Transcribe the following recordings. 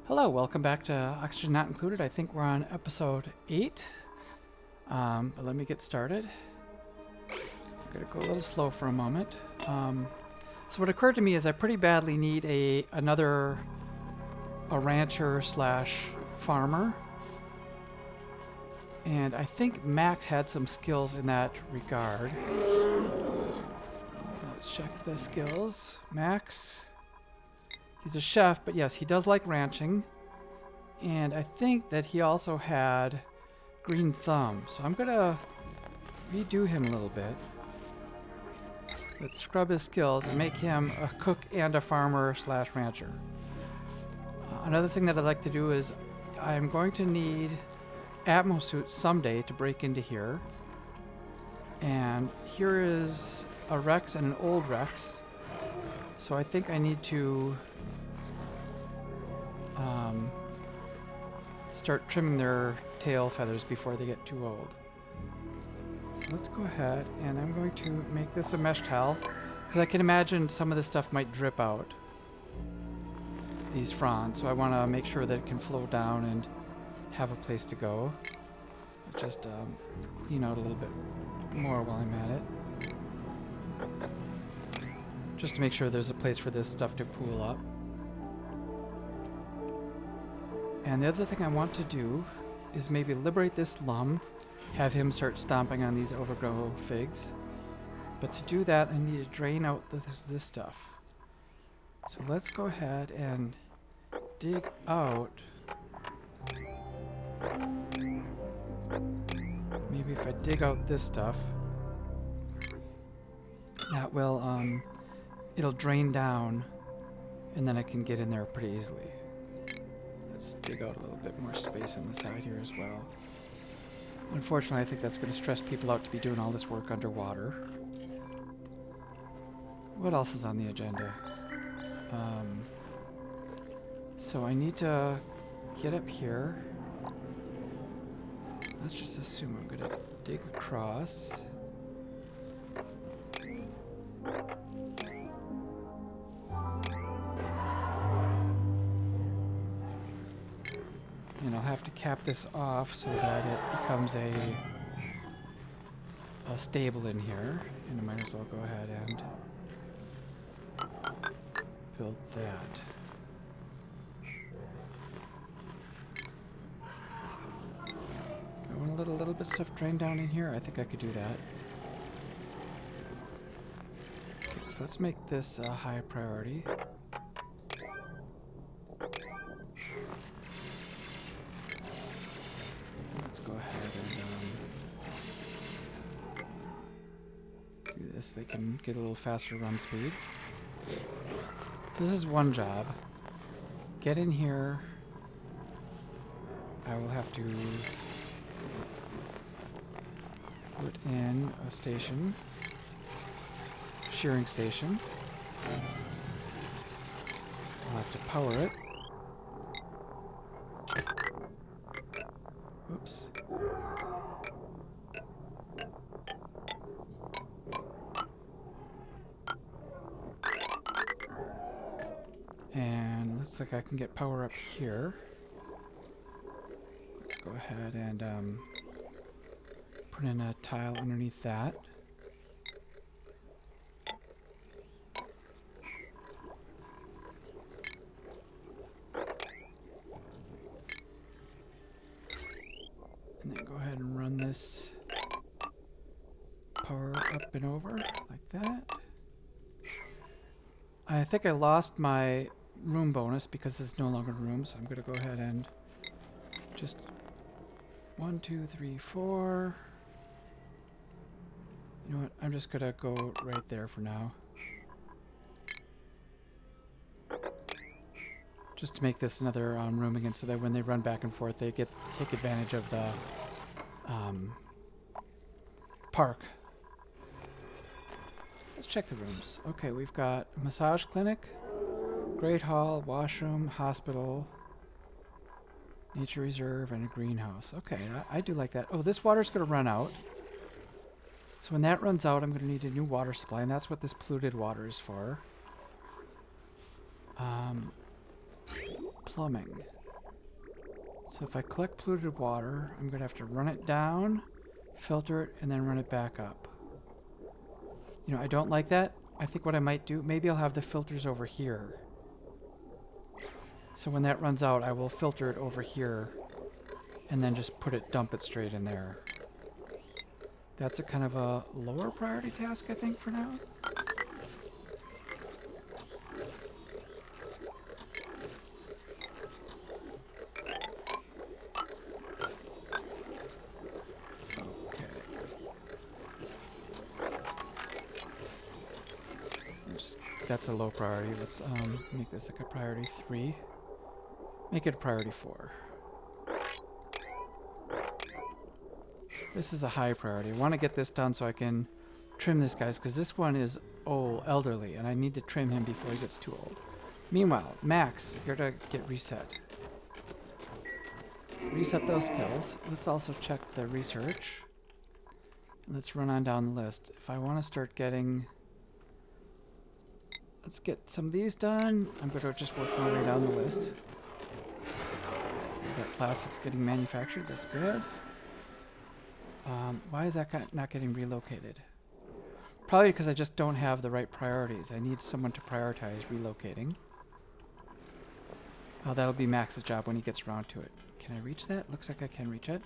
Hello, welcome back to Oxygen Not Included. I think we're on episode 8. But let me get started. I'm going to go a little slow for a moment. So what occurred to me is I pretty badly need another rancher slash farmer. And I think Max had some skills in that regard. Let's check the skills. Max. He's a chef, but yes, he does like ranching. And I think that he also had green thumb. So I'm going to redo him a little bit. Let's scrub his skills and make him a cook and a farmer slash rancher. Another thing that I'd like to do is I'm going to need Atmo suits someday to break into here. And here is a Rex and an old Rex. So I think I need to start trimming their tail feathers before they get too old. So let's go ahead and I'm going to make this a mesh towel because I can imagine some of this stuff might drip out, these fronds, so I want to make sure that it can flow down and have a place to go. I'll just clean out a little bit more while I'm at it, just to make sure there's a place for this stuff to pool up. And the other thing I want to do is maybe liberate this lum, have him start stomping on these overgrown figs. But to do that, I need to drain out this stuff. So let's go ahead and dig out. Maybe if I dig out this stuff, that will, it'll drain down, and then I can get in there pretty easily. Let's dig out a little bit more space on the side here as well. Unfortunately, I think that's going to stress people out to be doing all this work underwater. What else is on the agenda? So I need to get up here. Let's just assume I'm going to dig across. And I'll have to cap this off so that it becomes a stable in here. And I might as well go ahead and build that. I want a little bit of stuff drained down in here. I think I could do that. Okay, so let's make this a high priority. Let's go ahead and do this. They can get a little faster run speed. This is one job. Get in here. I will have to put in a station, shearing station. I'll have to power it. Oops. And it looks like I can get power up here. Let's go ahead and put in a tile underneath that. And then go ahead and run this power up and over like that. I think I lost my room bonus because it's no longer room, so I'm going to go ahead and just 1, 2, 3, 4. You know what? I'm just going to go right there for now. Just to make this another room again so that when they run back and forth, they take advantage of the park. Let's check the rooms. Okay, we've got a massage clinic, great hall, washroom, hospital, nature reserve, and a greenhouse. Okay, I do like that. Oh, this water's going to run out. So when that runs out, I'm going to need a new water supply, and that's what this polluted water is for. plumbing. So if I collect polluted water, I'm going to have to run it down, filter it, and then run it back up. You know, I don't like that. I think what I might do, maybe I'll have the filters over here. So when that runs out, I will filter it over here and then just dump it straight in there. That's a kind of a lower priority task, I think, for now. That's a low priority. Let's make this like a priority 3. Make it a priority 4. This is a high priority. I want to get this done so I can trim this guy's, because this one is elderly, and I need to trim him before he gets too old. Meanwhile, Max, you're to get reset. Reset those skills. Let's also check the research. Let's run on down the list. If I want to start getting... Let's get some of these done. I'm going to just work my way down the list. That plastic's getting manufactured. That's good. Why is that not getting relocated? Probably because I just don't have the right priorities. I need someone to prioritize relocating. Oh, that'll be Max's job when he gets around to it. Can I reach that? Looks like I can reach it.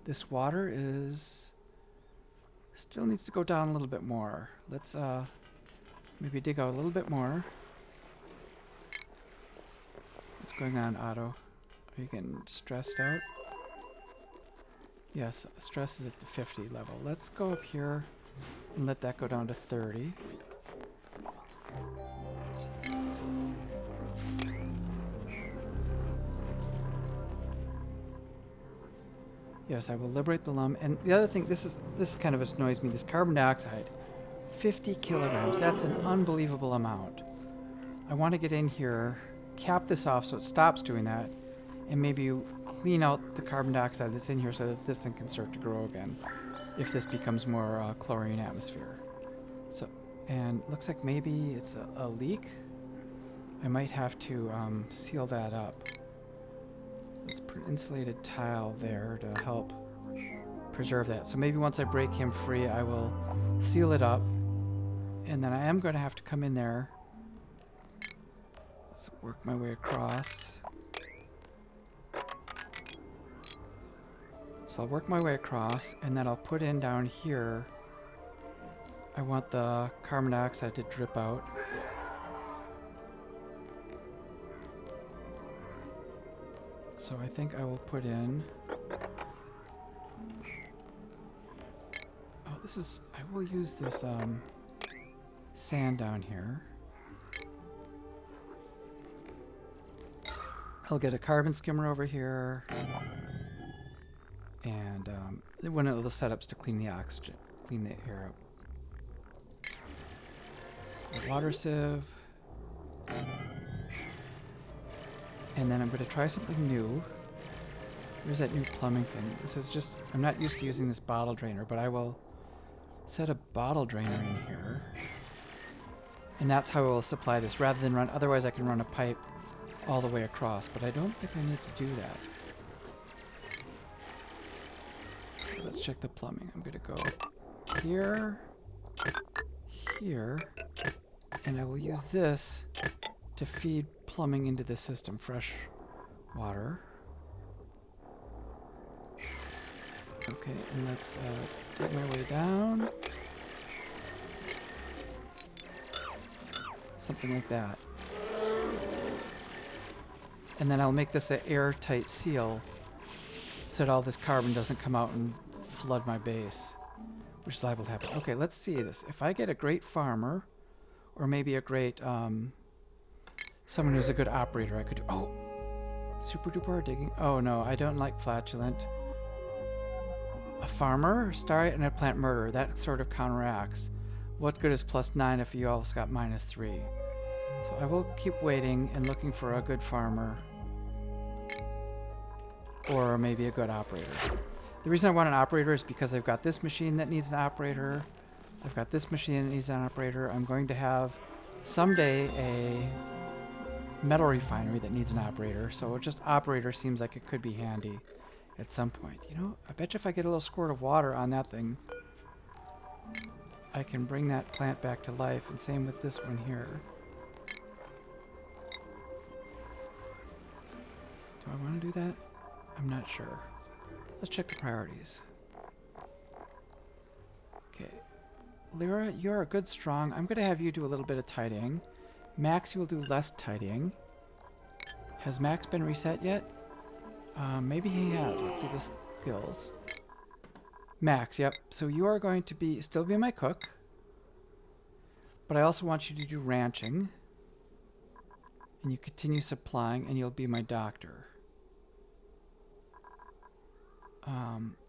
This water is... still needs to go down a little bit more. Let's, maybe dig out a little bit more. What's going on, Otto? Are you getting stressed out? Yes, stress is at the 50 level. Let's go up here and let that go down to 30. Yes, I will liberate the lum. And the other thing, this kind of annoys me, this carbon dioxide. 50 kilograms. That's an unbelievable amount. I want to get in here, cap this off so it stops doing that, and maybe clean out the carbon dioxide that's in here so that this thing can start to grow again if this becomes more chlorine atmosphere. So, and looks like maybe it's a leak. I might have to seal that up. Let's put an insulated tile there to help preserve that. So maybe once I break him free, I will seal it up. And then I am going to have to come in there. Let's work my way across. So I'll work my way across, and then I'll put in down here. I want the carbon dioxide to drip out. So I think I will put in... Oh, this is... I will use this sand down here. I'll get a carbon skimmer over here. And one of the setups to clean the oxygen, clean the air up. A water sieve. And then I'm going to try something new. Where's that new plumbing thing? This is just, I'm not used to using this bottle drainer, but I will set a bottle drainer in here. And that's how I will supply this, rather than run, otherwise I can run a pipe all the way across, but I don't think I need to do that. Let's check the plumbing. I'm going to go here, here, and I will use this to feed plumbing into the system, fresh water. Okay, and let's dig my way down. Something like that. And then I'll make this an airtight seal so that all this carbon doesn't come out and flood my base, which is liable to happen. Okay, let's see this. If I get a great farmer, or maybe a great, someone who's a good operator, I could do, oh, super duper digging. Oh no, I don't like flatulent. A farmer, starry, and a plant murder. That sort of counteracts. What good is +9 if you also got -3? So I will keep waiting and looking for a good farmer. Or maybe a good operator. The reason I want an operator is because I've got this machine that needs an operator. I've got this machine that needs an operator. I'm going to have someday metal refinery that needs an operator, so just operator seems like it could be handy at some point. You know, I bet you if I get a little squirt of water on that thing, I can bring that plant back to life, and same with this one here. Do I want to do that? I'm not sure. Let's check the priorities. Okay. Lyra, you're a good strong. I'm going to have you do a little bit of tidying. Max, you will do less tidying. Has Max been reset yet? Maybe he has. Let's see the skills. Max, yep. So you are going to still be my cook. But I also want you to do ranching. And you continue supplying, and you'll be my doctor.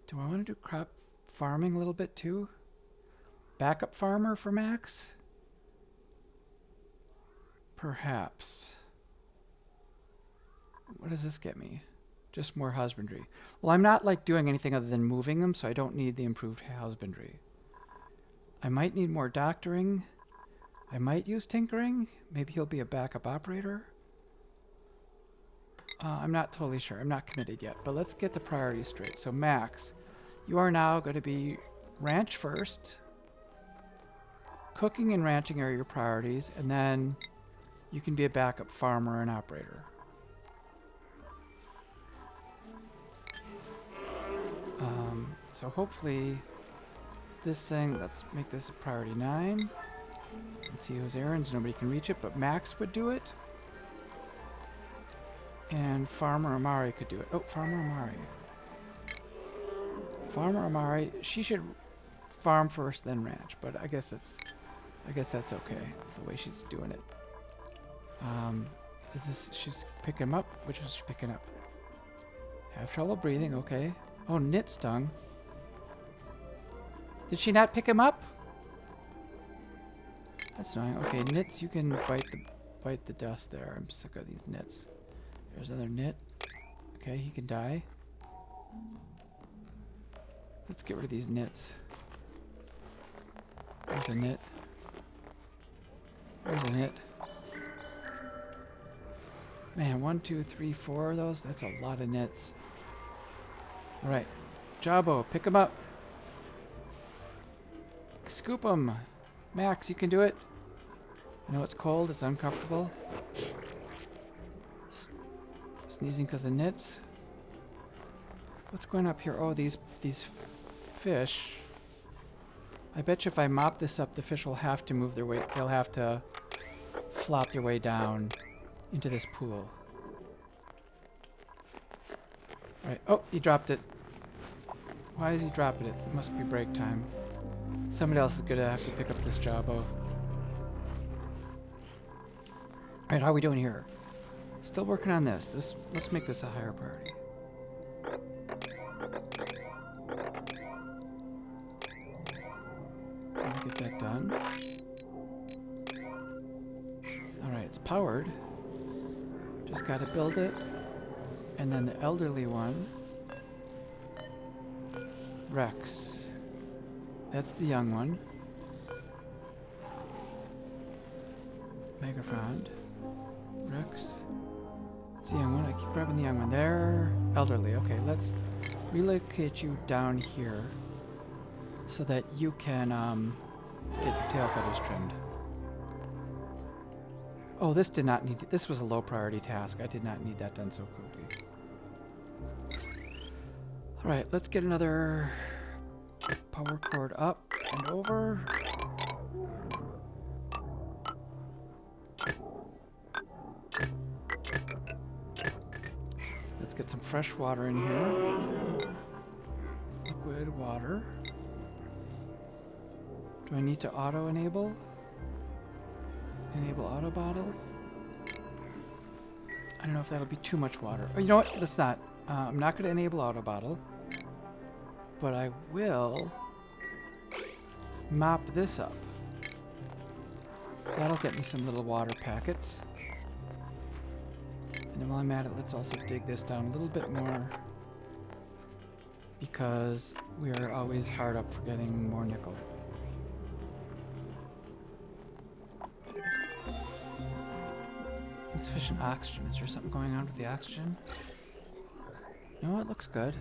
Do I want to do crop farming a little bit too? Backup farmer for Max? Perhaps. What does this get me? Just more husbandry. Well, I'm not like doing anything other than moving them, so I don't need the improved husbandry. I might need more doctoring. I might use tinkering. Maybe he'll be a backup operator. I'm not totally sure. I'm not committed yet, but let's get the priorities straight. So Max, you are now going to be ranch first. Cooking and ranching are your priorities, and then you can be a backup farmer and operator. So hopefully this thing, let's make this a priority 9. Let's see whose errands, nobody can reach it, but Max would do it. And Farmer Amari could do it. Oh, Farmer Amari. Farmer Amari, she should farm first, then ranch, but I guess that's okay, the way she's doing it. She's picking him up? Which is she picking up? Have trouble breathing, okay. Oh, Knit stung. Did she not pick him up? That's annoying. Okay, Knits, you can bite the dust there. I'm sick of these Knits. There's another Knit. Okay, he can die. Let's get rid of these Knits. There's a Knit. There's a Knit. Man, 1, 2, 3, 4 of those? That's a lot of Knits. Alright. Jabo, pick him up. Scoop him. Max, you can do it. I know it's cold, it's uncomfortable. Sneezing because of Knits. What's going up here? Oh, these fish. I bet you if I mop this up, the fish will have to move their way. They'll have to flop their way down into this pool. Right. Oh, he dropped it. Why is he dropping it? It must be break time. Somebody else is going to have to pick up this jobbo. Alright, how are we doing here? Still working on this. Let's make this a higher priority. Get that done. Alright, it's powered. Just got to build it. And then the elderly one. Rex. That's the young one. Megaphond. Rex. It's the young one. I keep grabbing the young one. There. Elderly. Okay, let's relocate you down here so that you can get your tail feathers trimmed. Oh, this did not need to, this was a low priority task. I did not need that done so quickly. Alright, let's get another power cord up and over. Let's get some fresh water in here. Liquid water. Do I need to auto enable? Enable auto bottle? I don't know if that'll be too much water. Oh, you know what? Let's not. I'm not going to enable auto bottle. But I will mop this up. That'll get me some little water packets. And then while I'm at it, let's also dig this down a little bit more. Because we are always hard up for getting more nickel. Insufficient oxygen. Is there something going on with the oxygen? No, it looks good.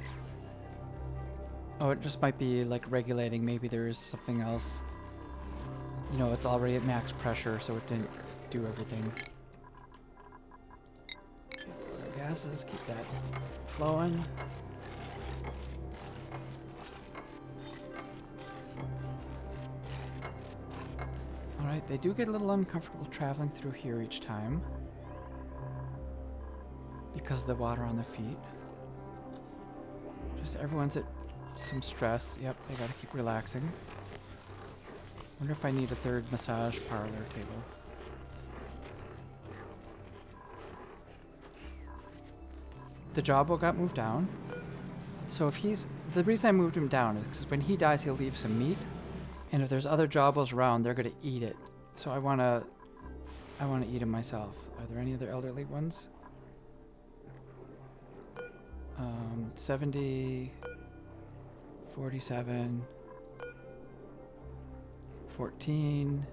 Oh, it just might be like regulating. Maybe there's something else. You know, it's already at max pressure, so it didn't do everything. Gases, keep that flowing. Alright, they do get a little uncomfortable traveling through here each time because of the water on the feet. Just everyone's at some stress. Yep, they gotta keep relaxing. Wonder if I need a third massage parlor table. The Jawbo got moved down. So if he's... The reason I moved him down is because when he dies, he'll leave some meat. And if there's other Jawbos around, they're going to eat it. So I want to eat him myself. Are there any other elderly ones? 70... 47... 14...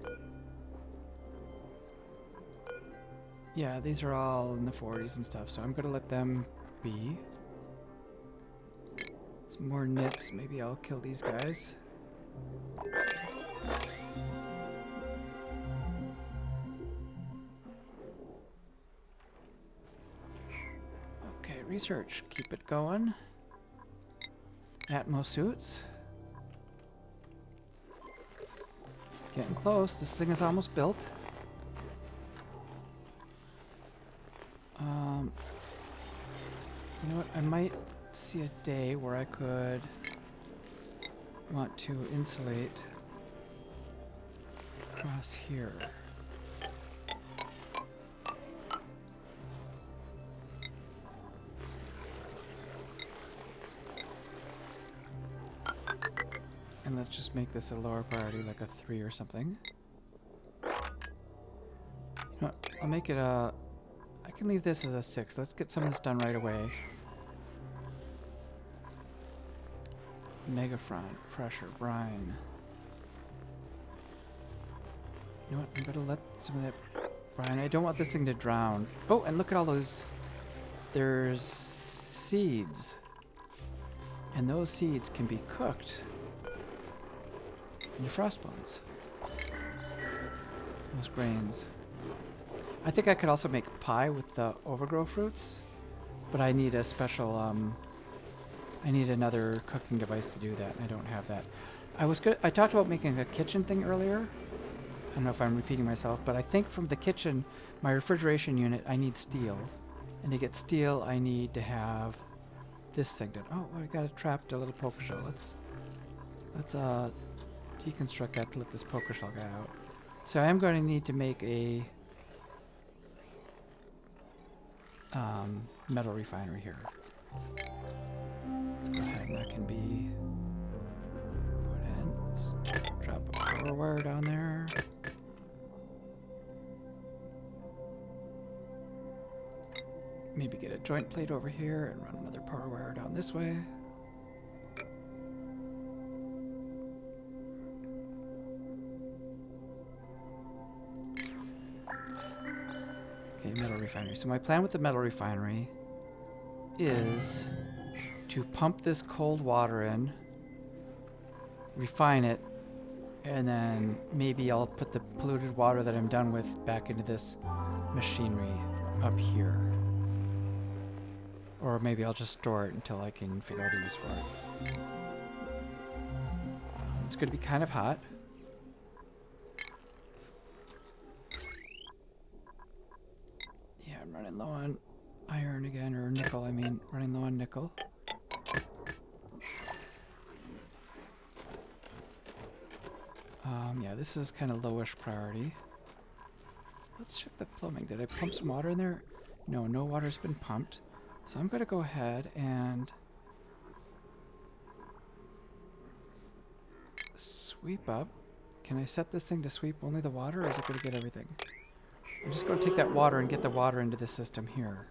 Yeah, these are all in the 40s and stuff, so I'm going to let them be. Some more nits. Maybe I'll kill these guys. Okay, research. Keep it going. Atmo suits. Getting close. This thing is almost built. You know what? I might see a day where I could want to insulate across here. And let's just make this a lower priority, like a 3 or something. You know what? I'll make it a... I can leave this as a 6. Let's get some of this done right away. Megafront, pressure, brine. You know what? I'm gonna let some of that brine. I don't want this thing to drown. Oh, and look at all those. There's seeds. And those seeds can be cooked into frost bones. Those grains. I think I could also make pie with the overgrow fruits, but I need a special, I need another cooking device to do that, and I don't have that. I talked about making a kitchen thing earlier. I don't know if I'm repeating myself, but I think from the kitchen, my refrigeration unit, I need steel. And to get steel, I need to have this thing done. Oh, I got trapped a little poker shell. Let's deconstruct that to let this poker shell guy out. So I am going to need to make a metal refinery here. Let's go ahead and that can be put in. Let's drop a power wire down there. Maybe get a joint plate over here and run another power wire down this way. Okay, metal refinery. So my plan with the metal refinery is to pump this cold water in, refine it, and then maybe I'll put the polluted water that I'm done with back into this machinery up here. Or maybe I'll just store it until I can figure out a use for it. It's going to be kind of hot. Yeah, I'm running low on iron again, or nickel, I mean. Running low on nickel. Yeah, this is kind of lowish priority. Let's check the plumbing. Did I pump some water in there? No, no water's been pumped. So I'm going to go ahead and sweep up. Can I set this thing to sweep only the water, or is it going to get everything? I'm just going to take that water and get the water into the system here.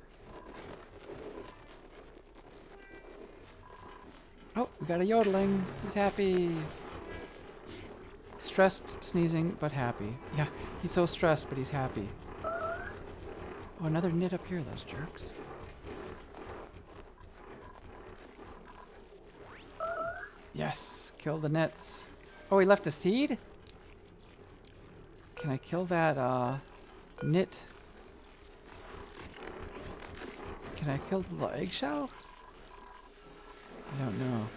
Oh, we got a yodeling. He's happy. Stressed, sneezing, but happy. Yeah, he's so stressed, but he's happy. Oh, another knit up here, those jerks. Yes, kill the nits. Oh, he left a seed? Can I kill that knit? Can I kill the little eggshell? I don't know.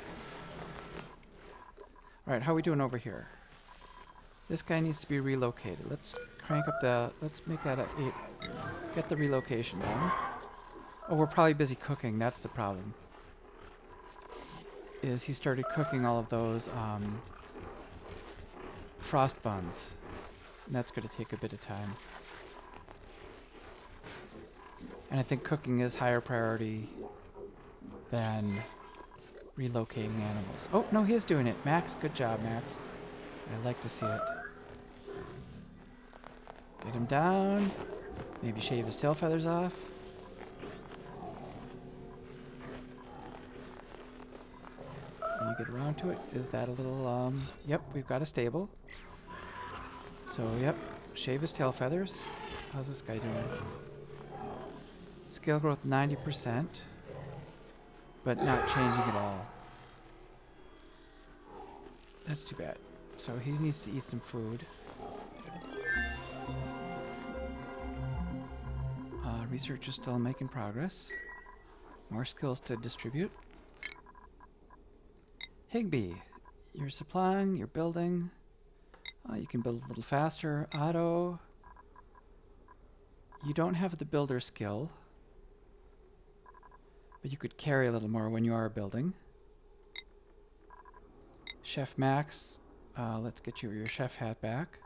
Alright, how are we doing over here? This guy needs to be relocated. Let's crank up the... Let's make that a 8. Get the relocation done. Oh, we're probably busy cooking. That's the problem. Is he started cooking all of those frost buns. And that's going to take a bit of time. And I think cooking is higher priority than relocating animals. Oh, no, he is doing it. Max, good job, Max. I'd like to see it. Get him down. Maybe shave his tail feathers off. When you get around to it, is that a little, yep, we've got a stable. So, yep, shave his tail feathers. How's this guy doing? Scale growth 90%, but not changing at all. That's too bad. So he needs to eat some food. Research is still making progress. More skills to distribute. Higby, you're supplying, you're building. You can build a little faster. Otto, you don't have the builder skill, but you could carry a little more when you are building. Chef Max, let's get you your chef hat back.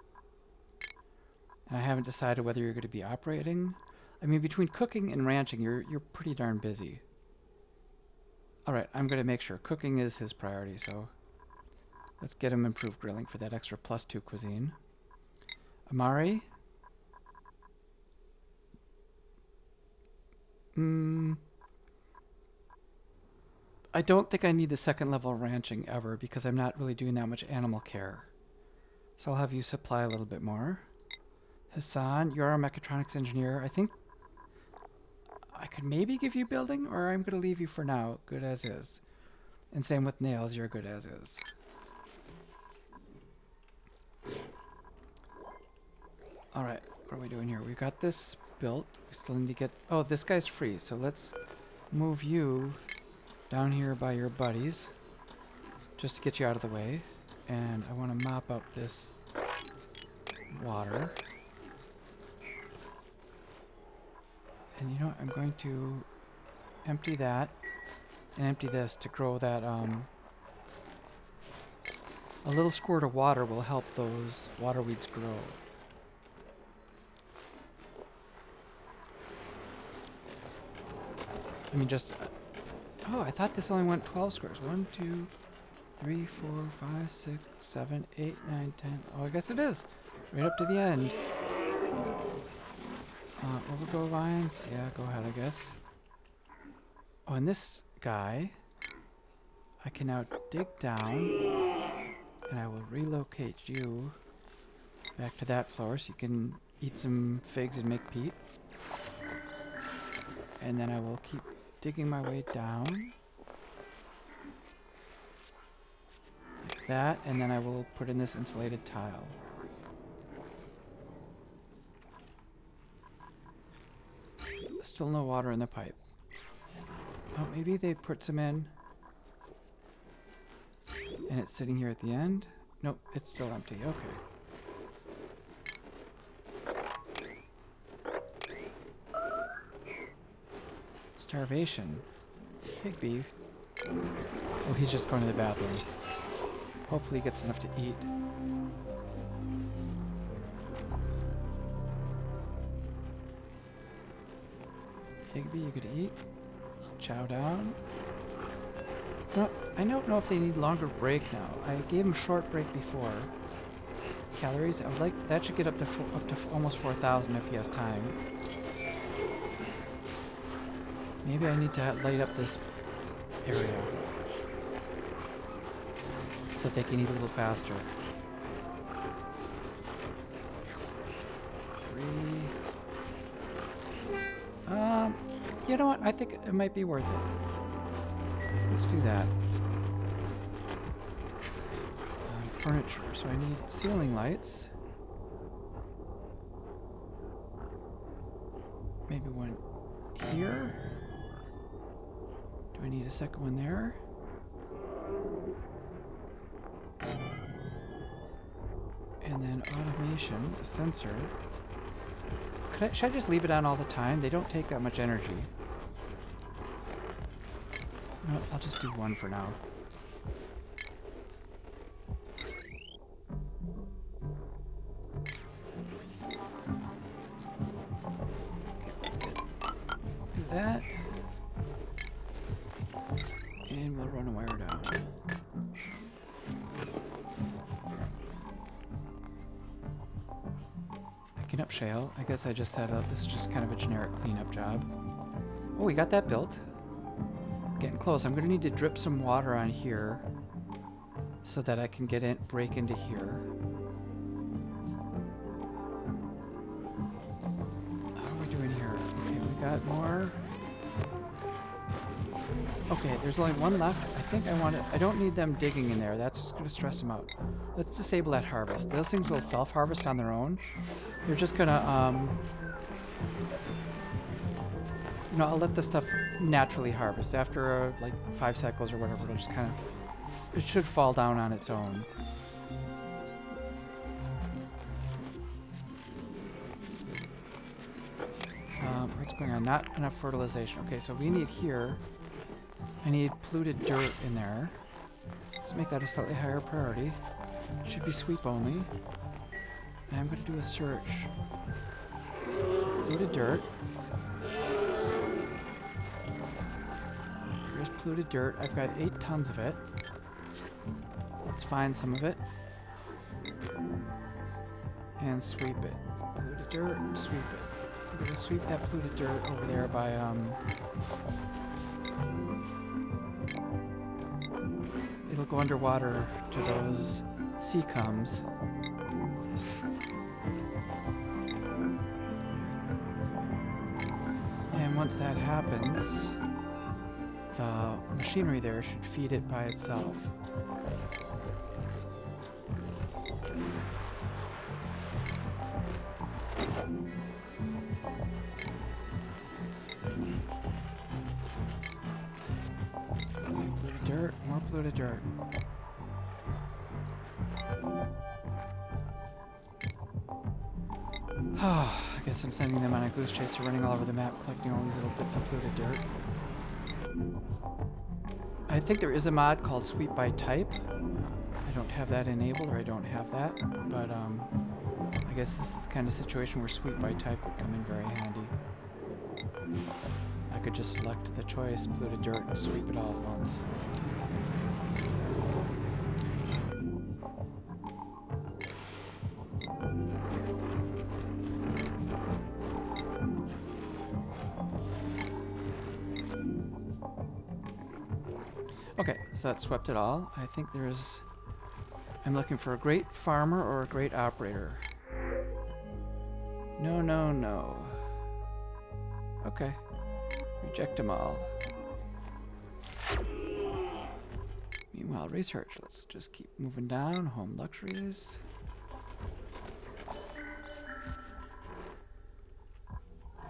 And I haven't decided whether you're going to be operating. I mean, between cooking and ranching, you're pretty darn busy. All right, I'm going to make sure cooking is his priority, so let's get him improved grilling for that extra +2 cuisine. Amari. I don't think I need the second level ranching ever because I'm not really doing that much animal care. So I'll have you supply a little bit more. Hassan, you're our mechatronics engineer. I think I could maybe give you building, or I'm going to leave you for now, good as is. And same with nails, you're good as is. Alright, what are we doing here? We've got this built. We still need to get... Oh, this guy's free, so let's move you down here by your buddies, just to get you out of the way. And I want to mop up this water. And you know what? I'm going to empty that and empty this to grow that. A little squirt of water will help those water weeds grow. I mean, just... oh, I thought this only went 12 squares. 1, 2, 3, 4, 5, 6, 7, 8, 9, 10. Oh, I guess it is. Right up to the end. Overgrow vines? Yeah, go ahead, I guess. Oh, and this guy, I can now dig down, and I will relocate you back to that floor so you can eat some figs and make peat. And then I will keep digging my way down. Like that, and then I will put in this insulated tile. Still no water in the pipe. Oh, maybe they put some in. And it's sitting here at the end. Nope, it's still empty. Okay. Starvation. Higby. Oh, he's just going to the bathroom. Hopefully he gets enough to eat. Higby, you could eat. Chow down. No, I don't know if they need longer break now. I gave him short break before. Calories, I would like that should get up to almost 4,000 if he has time. Maybe I need to light up this area so that they can eat a little faster. 3. You know what? I think it might be worth it. Let's do that. Furniture. So I need ceiling lights. Maybe one here. Do I need a second one there? And then automation, a sensor. Should I just leave it on all the time? They don't take that much energy. No, I'll just do one for now. Okay, let's do that. And we'll run a wire down. Picking up shale. I guess I just set up. This is just kind of a generic cleanup job. Oh, we got that built. Getting close. I'm going to need to drip some water on here so that I can get in, break into here. How are we doing here? Okay, we got more. Okay, there's only one left. I think I don't need them digging in there. That's just going to stress them out. Let's disable that harvest. Those things will self-harvest on their own. They're just going to, you know, I'll let the stuff naturally harvest. After like 5 cycles or whatever, it'll just kind of, it should fall down on its own. What's going on? Not enough fertilization. Okay, so we need here, I need polluted dirt in there. Let's make that a slightly higher priority. Should be sweep only. And I'm going to do a search. Polluted dirt. Here's polluted dirt. I've got 8 tons of it. Let's find some of it. And sweep it. Polluted dirt, sweep it. I'm going to sweep that polluted dirt over there by, it'll go underwater to those sea cums. And once that happens, the machinery there should feed it by itself. Polluted dirt, more polluted dirt. I guess I'm sending them on a goose chase. They're running all over the map, collecting all these little bits of polluted dirt. I think there is a mod called Sweep by Type. I don't have that enabled, or I don't have that, but I guess this is the kind of situation where Sweep by Type would come in very handy. I could just select the choice, polluted dirt, and sweep it all at once. Okay, so that swept it all. I think there's... I'm looking for a great farmer or a great operator. No, no, no. Okay. Reject them all. Meanwhile, research. Let's just keep moving down. Home luxuries.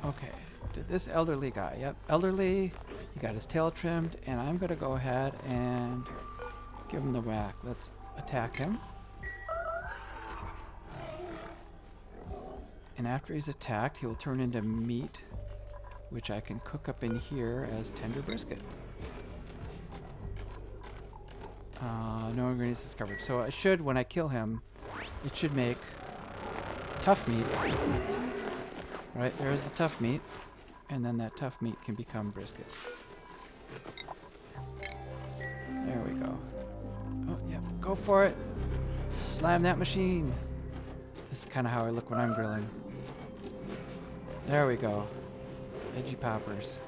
Okay. Did this elderly guy. Yep, elderly. He got his tail trimmed, and I'm going to go ahead and give him the whack. Let's attack him. And after he's attacked, he will turn into meat, which I can cook up in here as tender brisket. No ingredients discovered. So I should, when I kill him, it should make tough meat. Right, there's the tough meat. And then that tough meat can become brisket. There we go. Oh, yep, go for it. Slam that machine. This is kind of how I look when I'm grilling. There we go. Edgy poppers.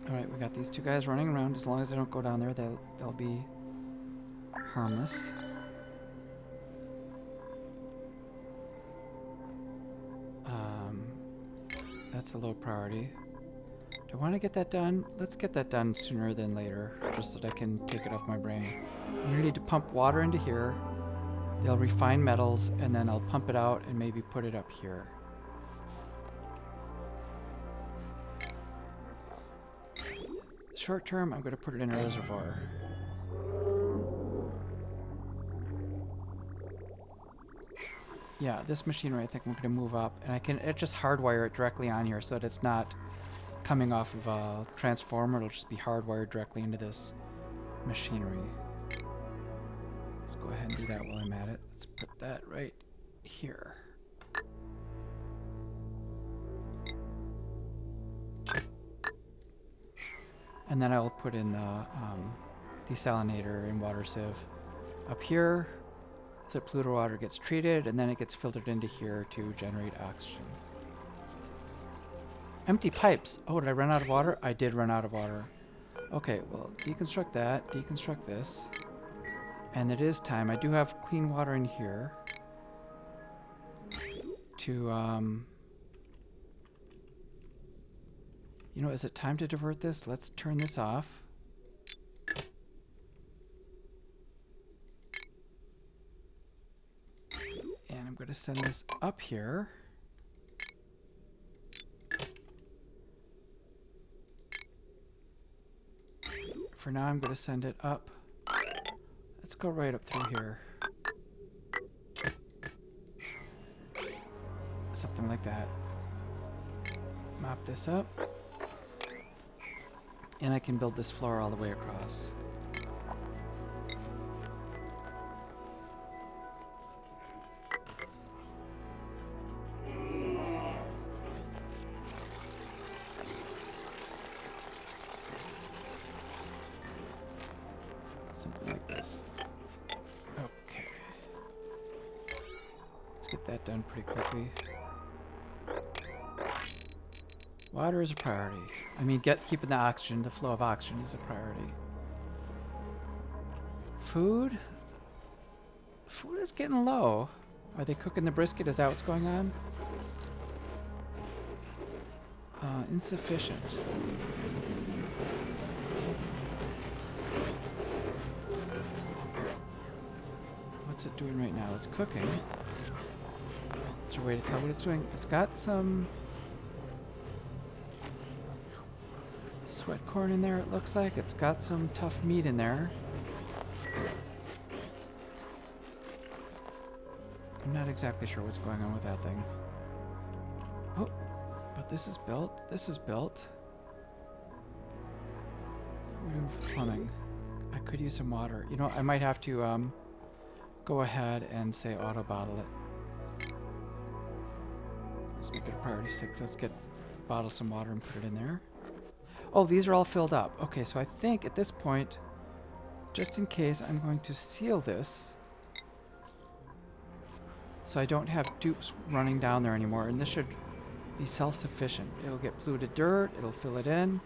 Alright, we got these 2 guys running around. As long as they don't go down there, they'll be harmless. That's a low priority. Do I want to get that done? Let's get that done sooner than later, just so that I can take it off my brain. I'm going to need to pump water into here. They'll refine metals, and then I'll pump it out and maybe put it up here. Short term, I'm going to put it in a reservoir. Yeah, this machinery I think I'm going to move up, and I can just hardwire it directly on here so that it's not coming off of a transformer. It'll just be hardwired directly into this machinery. Let's go ahead and do that while I'm at it. Let's put that right here. And then I'll put in the desalinator and water sieve up here so that polluted water gets treated, and then it gets filtered into here to generate oxygen. Empty pipes. Oh, did I run out of water? I did run out of water. Okay, well, deconstruct that, deconstruct this. And it is time. I do have clean water in here to, you know, is it time to divert this? Let's turn this off. And I'm going to send this up here. For now, I'm going to send it up. Let's go right up through here. Something like that. Mop this up. And I can build this floor all the way across. Something like this. Okay. Let's get that done pretty quickly. Water is a priority. I mean, keeping the oxygen, the flow of oxygen is a priority. Food? Food is getting low. Are they cooking the brisket? Is that what's going on? Insufficient. What's it doing right now? It's cooking. Is there a way to tell what it's doing? It's got some sweat corn in there, it looks like. It's got some tough meat in there. I'm not exactly sure what's going on with that thing. Oh, but this is built. This is built. What are we doing for plumbing? I could use some water. You know, I might have to go ahead and say auto bottle it. Let's make it a priority 6. Let's bottle some water and put it in there. Oh, these are all filled up. Okay, so I think at this point, just in case, I'm going to seal this so I don't have dupes running down there anymore. And this should be self-sufficient. It'll get polluted dirt, it'll fill it in,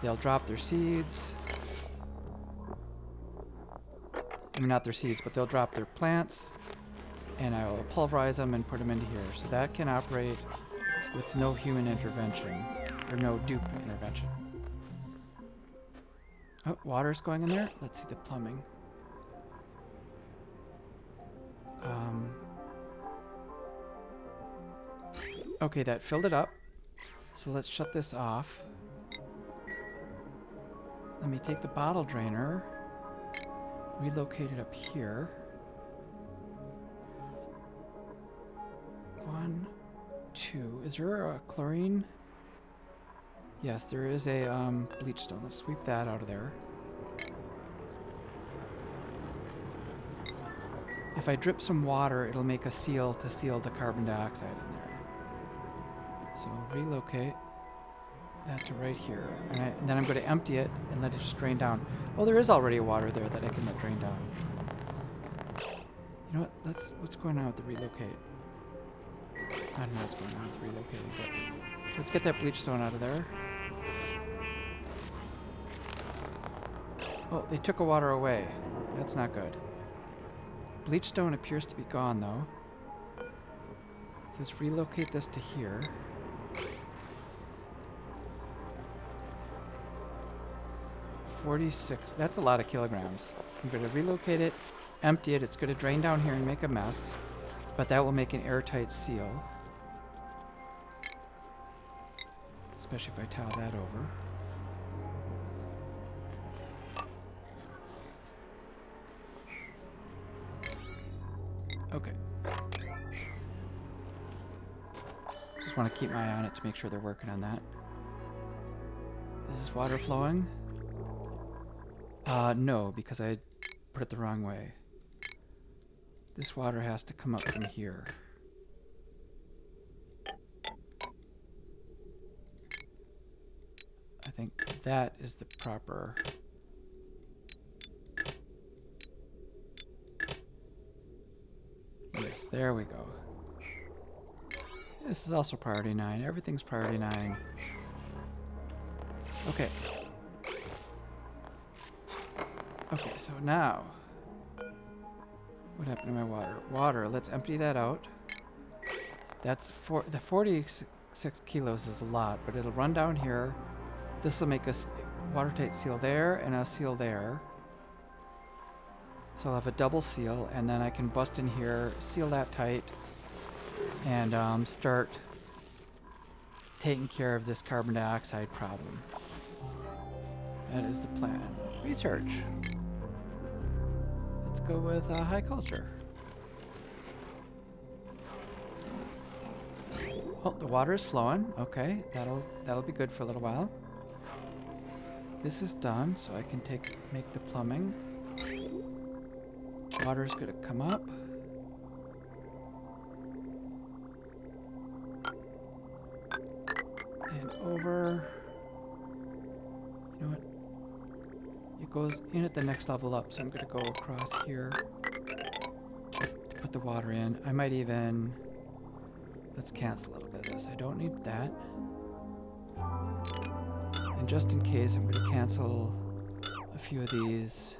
they'll drop their seeds. I mean, not their seeds, but they'll drop their plants, and I will pulverize them and put them into here. So that can operate with no human intervention, or no dupe intervention. Oh, water's going in there. Let's see the plumbing. Okay, that filled it up. So let's shut this off. Let me take the bottle drainer, relocate it up here. 1, 2. Is there a chlorine? Yes, there is a bleach stone. Let's sweep that out of there. If I drip some water, it'll make a seal to seal the carbon dioxide in there. So relocate that to right here. And then I'm going to empty it and let it just drain down. Oh, there is already water there that I can let drain down. You know what? What's going on with the relocate? I don't know what's going on with the relocating, but let's get that bleach stone out of there. Oh, they took a water away. That's not good. Bleach stone appears to be gone, though. So let's relocate this to here. 46. That's a lot of kilograms. I'm going to relocate it, empty it. It's going to drain down here and make a mess. But that will make an airtight seal. Especially if I tile that over. Okay. Just want to keep my eye on it to make sure they're working on that. Is this water flowing? No, because I put it the wrong way. This water has to come up from here. I think that is the proper... Yes, there we go. This is also priority 9. Everything's priority 9. Okay. Okay, so now... What happened to my water? Water, let's empty that out. That's the 46 kilos is a lot, but it'll run down here. This will make a watertight seal there and a seal there. So I'll have a double seal, and then I can bust in here, seal that tight, and start taking care of this carbon dioxide problem. That is the plan. Research. Let's go with high culture. Oh, the water is flowing. Okay, that'll be good for a little while. This is done, so I can make the plumbing. Water's gonna come up. And over. You know what? It goes in at the next level up, so I'm gonna go across here to put the water in. I might even... Let's cancel a little bit of this. I don't need that. And just in case, I'm gonna cancel a few of these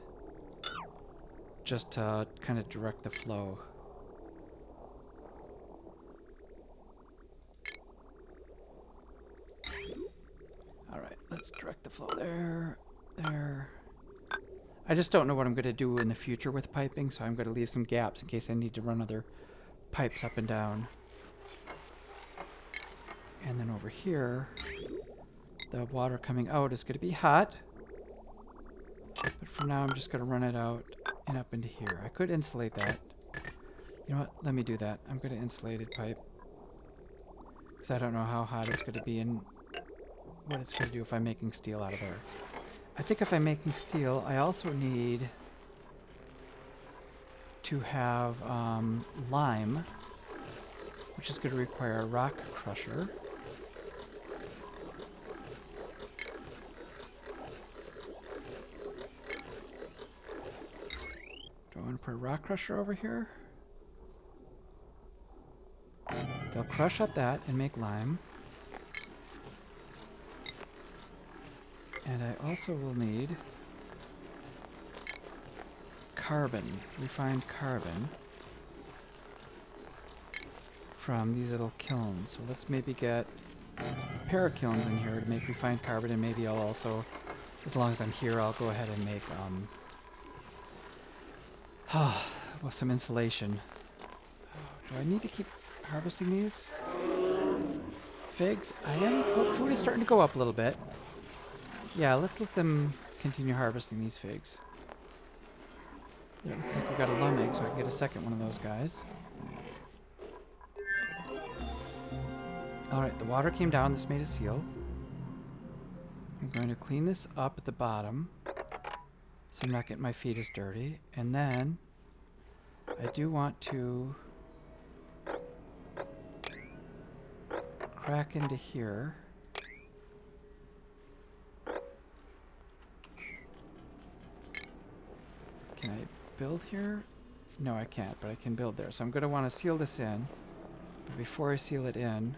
just to kind of direct the flow. Alright, let's direct the flow there, there. I just don't know what I'm going to do in the future with piping, so I'm going to leave some gaps in case I need to run other pipes up and down. And then over here, the water coming out is going to be hot. But for now, I'm just going to run it out and up into here. I could insulate that. You know what? Let me do that. I'm going to insulate it pipe. Because I don't know how hot it's going to be and what it's going to do if I'm making steel out of there. I think if I'm making steel, I also need to have lime, which is going to require a rock crusher. Do I want to put a rock crusher over here? They'll crush up that and make lime. And I also will need carbon, refined carbon, from these little kilns. So let's maybe get a pair of kilns in here to make refined carbon, and maybe I'll also, as long as I'm here, I'll go ahead and make well, some insulation. Do I need to keep harvesting these? Figs? I am. Oh, food is starting to go up a little bit. Yeah, let's let them continue harvesting these figs. Yeah, looks like we got a lum egg, so I can get a second one of those guys. Alright, the water came down. This made a seal. I'm going to clean this up at the bottom so I'm not getting my feet as dirty. And then I do want to crack into here. Can I build here? No, I can't, but I can build there. So I'm going to want to seal this in. But before I seal it in,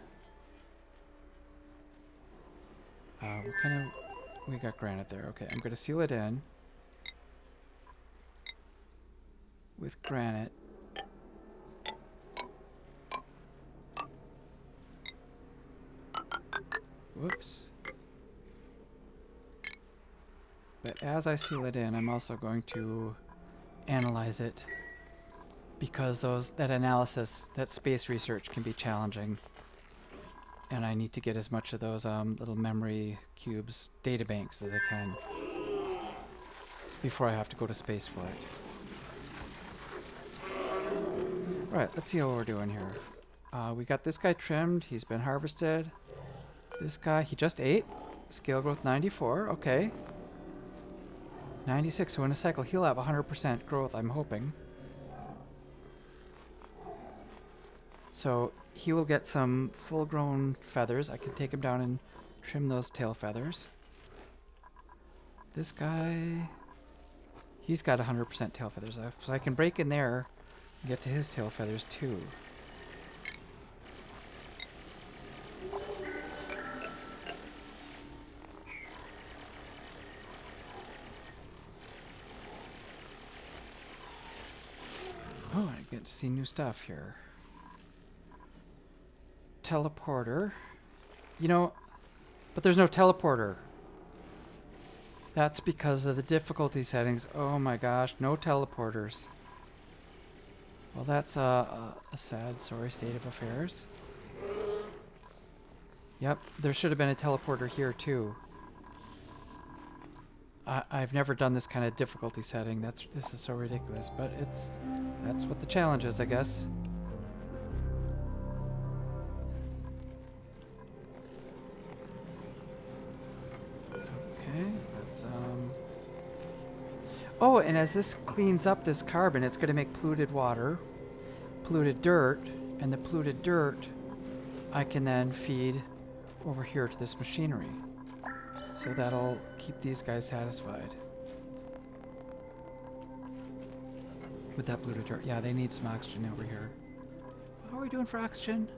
what kind of... We got granite there. Okay, I'm going to seal it in with granite. Whoops. But as I seal it in, I'm also going to analyze it because that analysis, that space research can be challenging. And I need to get as much of those little memory cubes data banks as I can before I have to go to space for it. Alright, let's see how we're doing here. We got this guy trimmed. He's been harvested. This guy, he just ate. Scale growth 94. Okay. 96. So in a cycle, he'll have 100% growth, I'm hoping. So he will get some full-grown feathers. I can take him down and trim those tail feathers. This guy, he's got 100% tail feathers. So I can break in there and get to his tail feathers too. Oh, I get to see new stuff here. Teleporter. You know, but there's no teleporter. That's because of the difficulty settings. Oh my gosh, no teleporters. Well, that's a sad, sorry state of affairs. Yep, there should have been a teleporter here too. I've never done this kind of difficulty setting. This is so ridiculous, but that's what the challenge is, I guess. Okay, that's oh, and as this cleans up this carbon, it's going to make polluted water, polluted dirt, and the polluted dirt I can then feed over here to this machinery. So that'll keep these guys satisfied. With that polluted dirt. Yeah, they need some oxygen over here. How are we doing for oxygen?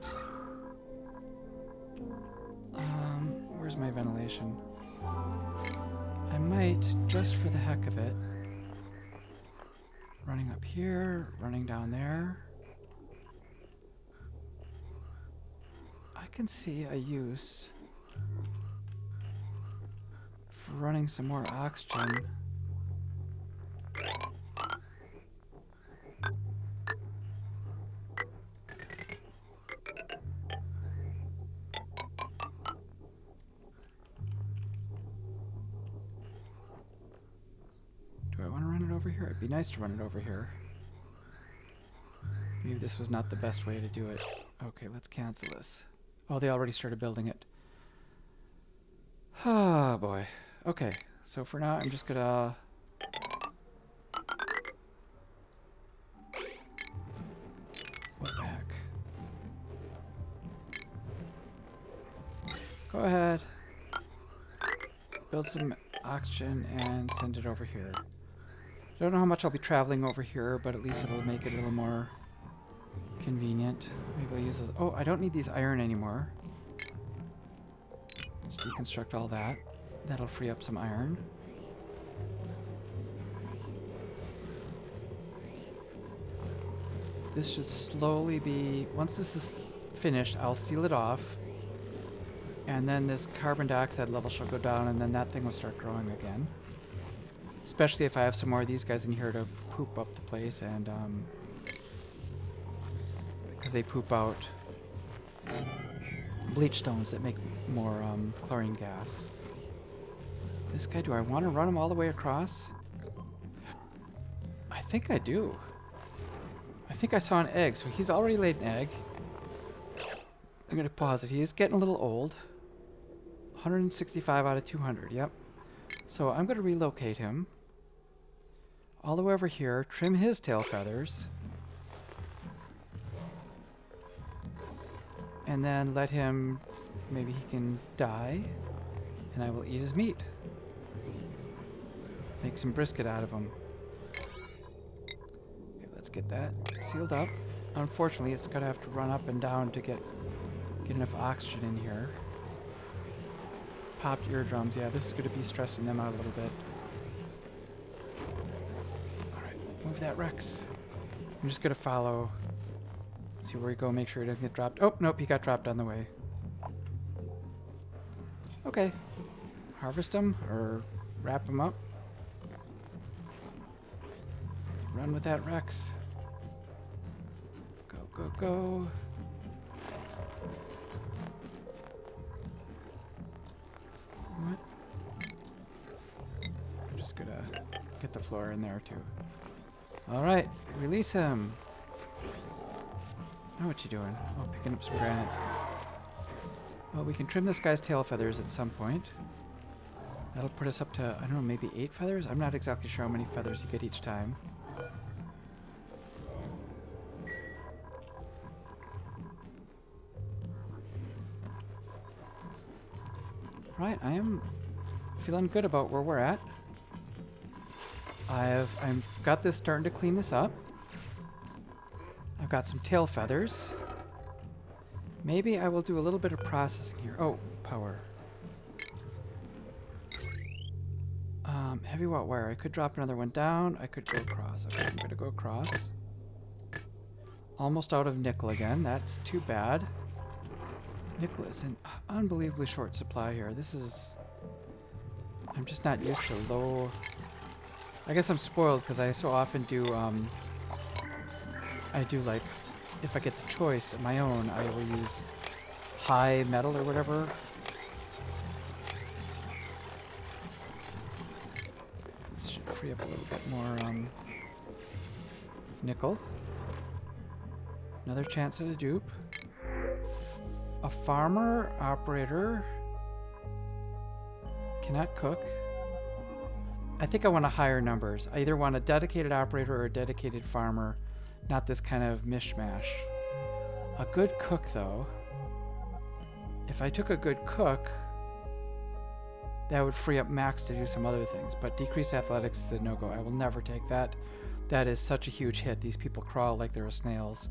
Where's my ventilation? I might, just for the heck of it, running up here, running down there. I can see a use for running some more oxygen. Do I want to run it over here? It'd be nice to run it over here. Maybe this was not the best way to do it. Okay, let's cancel this. Oh, they already started building it. Oh boy. Okay, so for now I'm just gonna what the heck? Go ahead. Build some oxygen and send it over here. I don't know how much I'll be traveling over here, but at least it'll make it a little more convenient. Maybe I'll use those. Oh, I don't need these iron anymore. Let's deconstruct all that. That'll free up some iron. This should slowly be... Once this is finished, I'll seal it off. And then this carbon dioxide level shall go down, and then that thing will start growing again. Especially if I have some more of these guys in here to poop up the place, and because they poop out bleach stones that make more chlorine gas. This guy, do I want to run him all the way across? I think I do. I think I saw an egg, so he's already laid an egg. I'm going to pause it. He is getting a little old. 165 out of 200, yep. So I'm going to relocate him all the way over here, trim his tail feathers, and then let him, maybe he can die, and I will eat his meat. Make some brisket out of him. Okay, let's get that sealed up. Unfortunately, it's going to have to run up and down to get enough oxygen in here. Popped eardrums. Yeah, this is going to be stressing them out a little bit. Alright, move that Rex. I'm just going to follow. See where we go, make sure he doesn't get dropped. Oh, nope, he got dropped on the way. Okay. Harvest him, or wrap him up. Run with that, Rex. Go, go, go. What? I'm just gonna get the floor in there too. Alright, release him. Now what you doing? Oh, picking up some granite. Well, we can trim this guy's tail feathers at some point. That'll put us up to, I don't know, maybe 8 feathers? I'm not exactly sure how many feathers you get each time. Right, I am feeling good about where we're at. I've got this starting to clean this up. I've got some tail feathers. Maybe I will do a little bit of processing here. Oh, power. Heavy wrought wire. I could drop another one down. I could go across. Okay, I'm going to go across. Almost out of nickel again. That's too bad. Nickel is in unbelievably short supply here. This is... I'm just not used to low... I guess I'm spoiled because I so often do, I do like, if I get the choice of my own, I will use high metal or whatever. This should free up a little bit more, nickel. Another chance at a dupe. A farmer, operator, cannot cook. I think I want to higher numbers. I either want a dedicated operator or a dedicated farmer, not this kind of mishmash. A good cook, though. If I took a good cook, that would free up Max to do some other things, but decreased athletics is a no-go. I will never take that. That is such a huge hit. These people crawl like they're snails.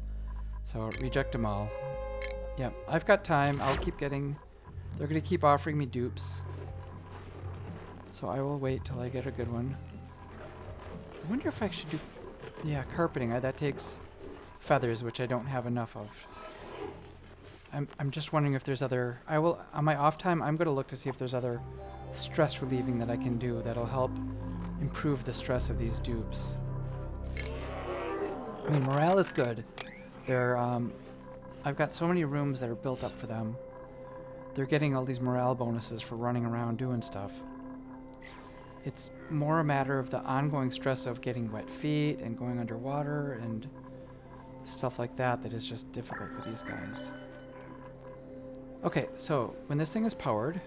So reject them all. Yep, I've got time. I'll keep getting... They're going to keep offering me dupes. So I will wait till I get a good one. I wonder if I should do... Yeah, carpeting. That takes feathers, which I don't have enough of. I'm just wondering if there's other... I will... On my off time, I'm going to look to see if there's other stress relieving that I can do that'll help improve the stress of these dupes. I mean, morale is good. They're... I've got so many rooms that are built up for them. They're getting all these morale bonuses for running around doing stuff. It's more a matter of the ongoing stress of getting wet feet and going underwater and stuff like that that is just difficult for these guys. Okay, so when this thing is powered,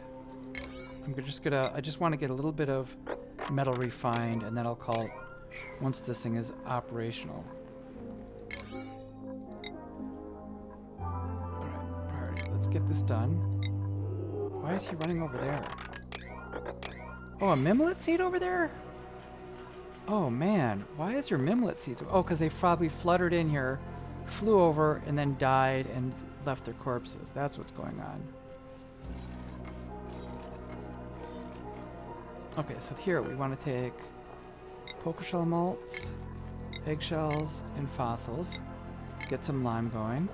I just want to get a little bit of metal refined, and then I'll call it once this thing is operational. Alright, priority. Let's get this done. Why is he running over there? Oh, a mimlet seed over there? Oh, man. Why is your mimlet seeds? Oh, because they probably fluttered in here, flew over, and then died and left their corpses. That's what's going on. Okay, so here we want to take poker shell malts, eggshells, and fossils. Get some lime going.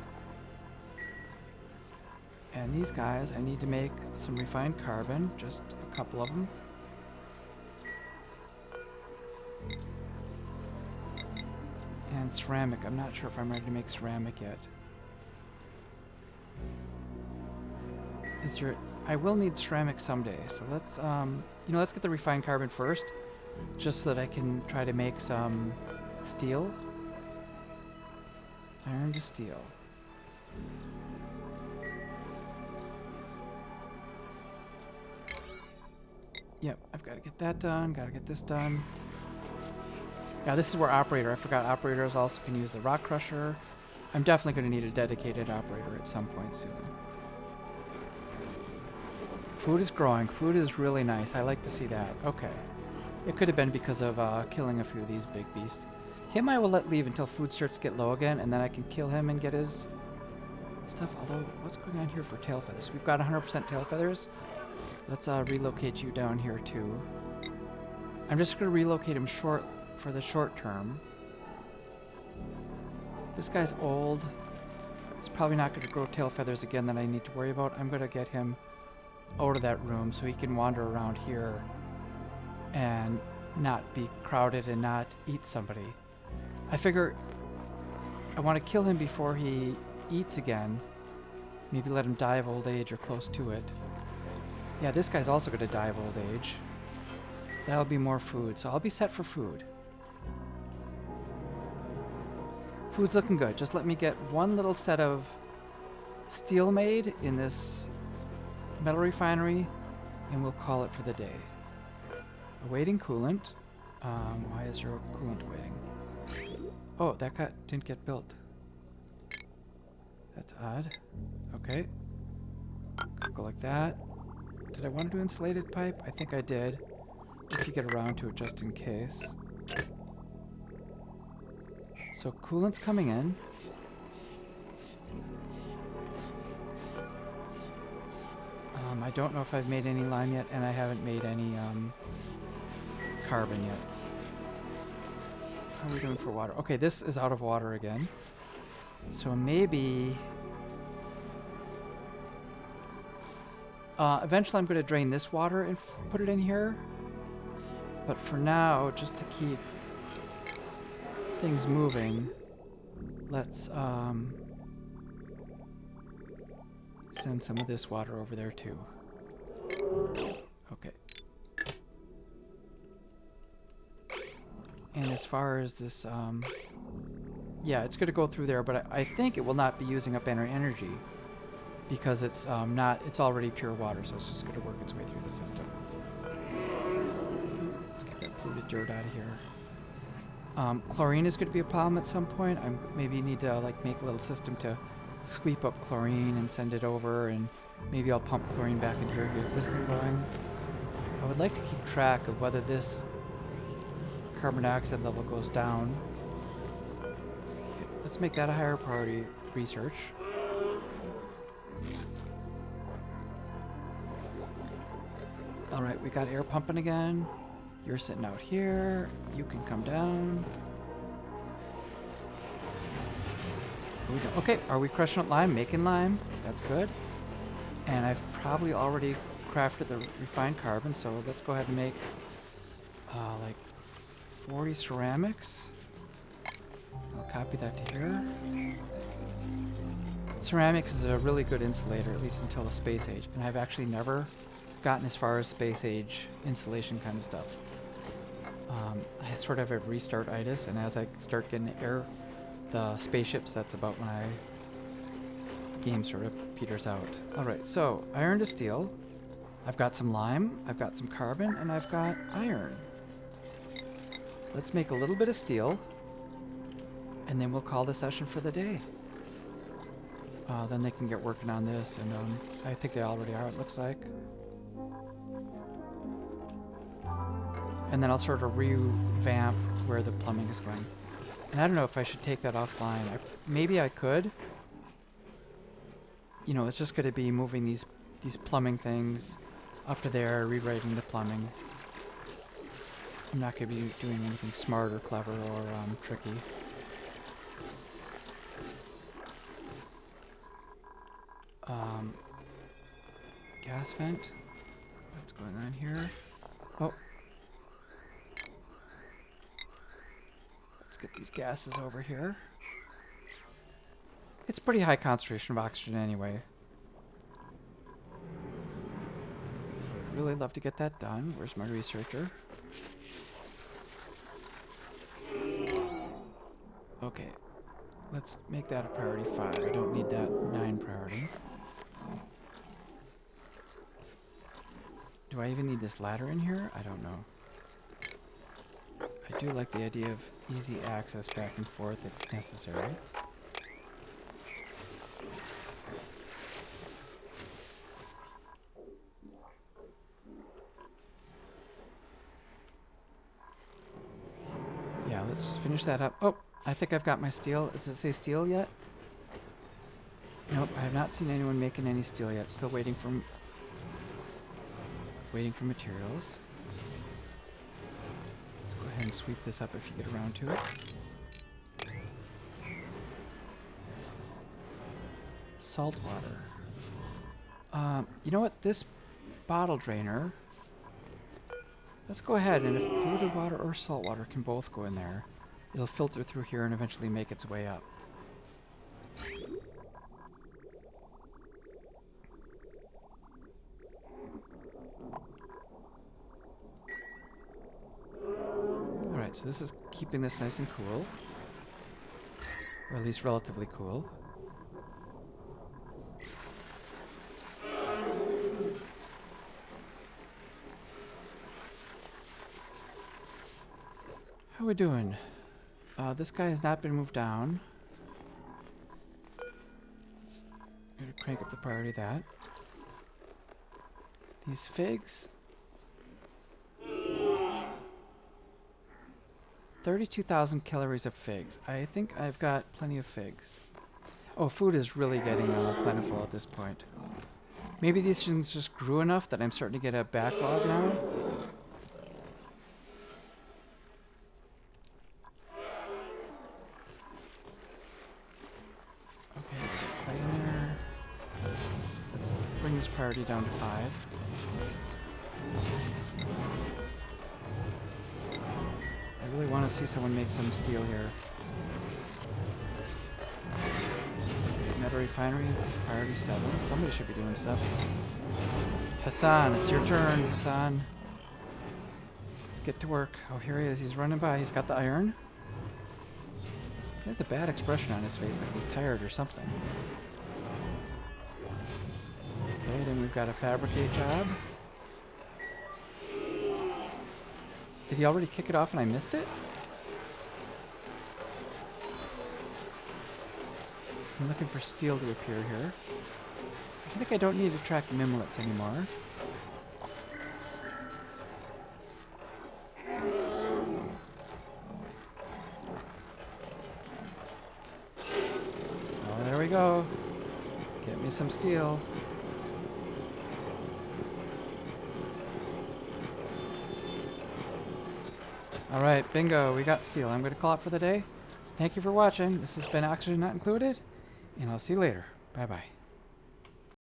And these guys, I need to make some refined carbon, just a couple of them. And ceramic. I'm not sure if I'm ready to make ceramic yet. I will need ceramic someday, so let's let's get the refined carbon first, just so that I can try to make some steel. Iron to steel. Yep, I've got to get that done. Got to get this done. Yeah, this is where operator. I forgot operators also can use the rock crusher. I'm definitely going to need a dedicated operator at some point soon. Food is growing. Food is really nice. I like to see that. Okay. It could have been because of killing a few of these big beasts. Him I will let leave until food starts to get low again, and then I can kill him and get his stuff. Although, what's going on here for tail feathers? We've got 100% tail feathers. Let's relocate you down here too. I'm just going to relocate him for the short term. This guy's old. It's probably not going to grow tail feathers again that I need to worry about. I'm going to get him out of that room so he can wander around here and not be crowded and not eat somebody. I figure I want to kill him before he eats again. Maybe let him die of old age or close to it. Yeah, this guy's also going to die of old age. That'll be more food, so I'll be set for food. Food's looking good. Just let me get one little set of steel made in this metal refinery, and we'll call it for the day. Awaiting coolant. Why is there a coolant waiting? Oh, that didn't get built. That's odd. Okay. Go like that. Did I want to do insulated pipe? I think I did. If you get around to it, just in case. So coolant's coming in. I don't know if I've made any lime yet, and I haven't made any carbon yet. How are we doing for water? Okay, this is out of water again. So maybe... eventually I'm going to drain this water and put it in here. But for now, just to keep things moving, let's send some of this water over there too. Okay. And as far as this, yeah, it's going to go through there, but I think it will not be using up any energy because it's it's already pure water, so it's just going to work its way through the system. Let's get that polluted dirt out of here. Chlorine is going to be a problem at some point. I maybe need to like make a little system to sweep up chlorine and send it over, and maybe I'll pump chlorine back into here to get this thing going. I would like to keep track of whether this carbon dioxide level goes down. Okay, let's make that a higher priority research. Alright, we got air pumping again. You're sitting out here. You can come down. Okay, are we crushing up lime? Making lime. That's good. And I've probably already crafted the refined carbon, so let's go ahead and make like 40 ceramics. I'll copy that to here. Ceramics is a really good insulator, at least until the space age. And I've actually never gotten as far as space age insulation kind of stuff. I sort of have restart-itis, and as I start getting the spaceships, that's about when the game sort of peters out. Alright, so iron to steel. I've got some lime, I've got some carbon, and I've got iron. Let's make a little bit of steel, and then we'll call the session for the day. Then they can get working on this, and I think they already are, it looks like. And then I'll sort of revamp where the plumbing is going. And I don't know if I should take that offline. Maybe I could. You know, it's just going to be moving these plumbing things up to there, rewriting the plumbing. I'm not going to be doing anything smart or clever or tricky. Gas vent. What's going on here? Oh. Let's get these gases over here. It's pretty high concentration of oxygen anyway. I'd really love to get that done. Where's my researcher? Okay. Let's make that a priority 5. I don't need that 9 priority. Do I even need this ladder in here? I don't know. I do like the idea of easy access back and forth if necessary. Yeah, let's just finish that up. Oh, I think I've got my steel. Does it say steel yet? Nope, I have not seen anyone making any steel yet. Still waiting for materials. Let's go ahead and sweep this up if you get around to it. Salt water. You know what? This bottle drainer. Let's go ahead, and if polluted water or salt water can both go in there. it'll filter through here and eventually make its way up. Alright, so this is keeping this nice and cool. Or at least relatively cool. How are we doing? This guy has not been moved down. Let's crank up the priority of that. These figs. 32,000 calories of figs. I think I've got plenty of figs. Oh, food is really getting plentiful at this point. Maybe these things just grew enough that I'm starting to get a backlog now. Okay, clay in there. Let's bring this priority down to 5. I really want to see someone make some steel here. Metal refinery, priority 7. Somebody should be doing stuff. Hassan, it's your turn, Hassan. Let's get to work. Oh, here he is. He's running by. He's got the iron. He has a bad expression on his face, like he's tired or something. Okay, then we've got a fabricate job. Did he already kick it off and I missed it? I'm looking for steel to appear here. I think I don't need to track mimlets anymore. Oh, there we go. Get me some steel. Alright, bingo, we got steel. I'm going to call it for the day. Thank you for watching. This has been Oxygen Not Included, and I'll see you later. Bye-bye.